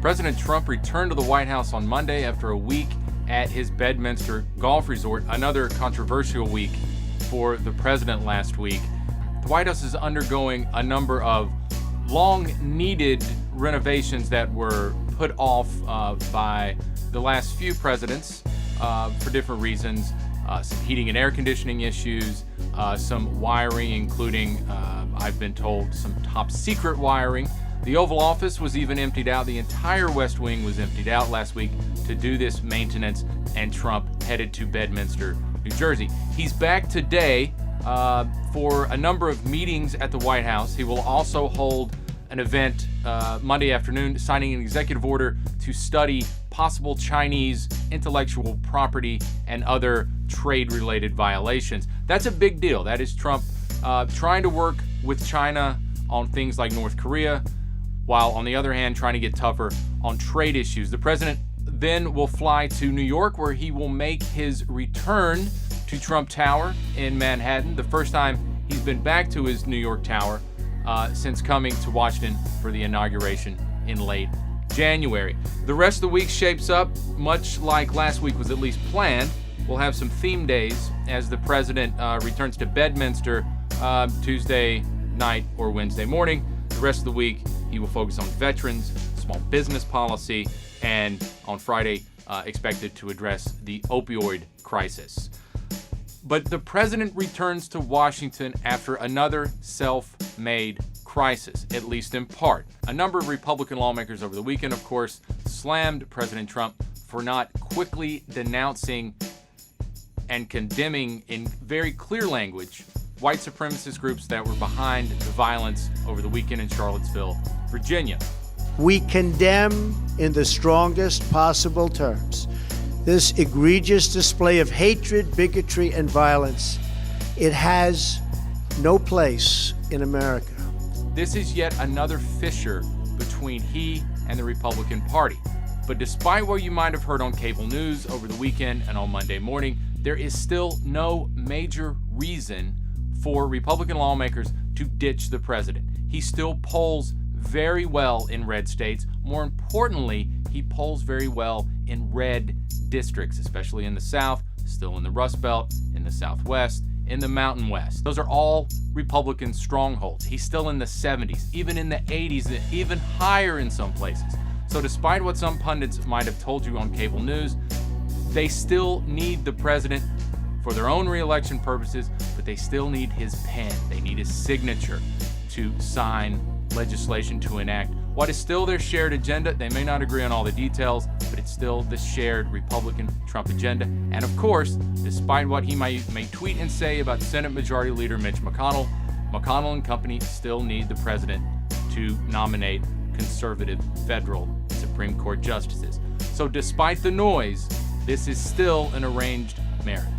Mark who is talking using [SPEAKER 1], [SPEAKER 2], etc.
[SPEAKER 1] President Trump returned to the White House on Monday after a week at his Bedminster golf resort, another controversial week for the president last week. The White House is undergoing a number of long-needed renovations that were put off by the last few presidents for different reasons. Some heating and air conditioning issues, some wiring, including, I've been told, some top secret wiring. The Oval Office was even emptied out. The entire West Wing was emptied out last week to do this maintenance, and Trump headed to Bedminster, New Jersey. He's back today for a number of meetings at the White House. He will also hold an event Monday afternoon, signing an executive order to study possible Chinese intellectual property and other trade-related violations. That's a big deal. That is Trump trying to work with China on things like North Korea, while on the other hand trying to get tougher on trade issues. The president then will fly to New York, where he will make his return to Trump Tower in Manhattan, the first time he's been back to his New York Tower since coming to Washington for the inauguration in late January. The rest of the week shapes up much like last week was at least planned. We'll have some theme days as the president returns to Bedminster Tuesday night or Wednesday morning. The rest of the week, he will focus on veterans, small business policy, and on Friday, expected to address the opioid crisis. But the president returns to Washington after another self-made crisis, at least in part. A number of Republican lawmakers over the weekend, of course, slammed President Trump for not quickly denouncing and condemning in very clear language white supremacist groups that were behind the violence over the weekend in Charlottesville, Virginia.
[SPEAKER 2] We condemn in the strongest possible terms this egregious display of hatred, bigotry, and violence. It has no place in America.
[SPEAKER 1] This is yet another fissure between he and the Republican Party. But despite what you might have heard on cable news over the weekend and on Monday morning, there is still no major reason for Republican lawmakers to ditch the president. He still polls very well in red states. More importantly, he polls very well in red districts, especially in the South, still in the Rust Belt, in the Southwest, in the Mountain West. Those are all Republican strongholds. He's still in the 70s, even in the 80s, even higher in some places. So despite what some pundits might have told you on cable news, they still need the president for their own re-election purposes, but they still need his pen. They need his signature to sign legislation to enact what is still their shared agenda. They may not agree on all the details, but it's still the shared Republican-Trump agenda. And of course, despite what he may tweet and say about Senate Majority Leader Mitch McConnell, McConnell and company still need the president to nominate conservative federal Supreme Court justices. So despite the noise, this is still an arranged marriage.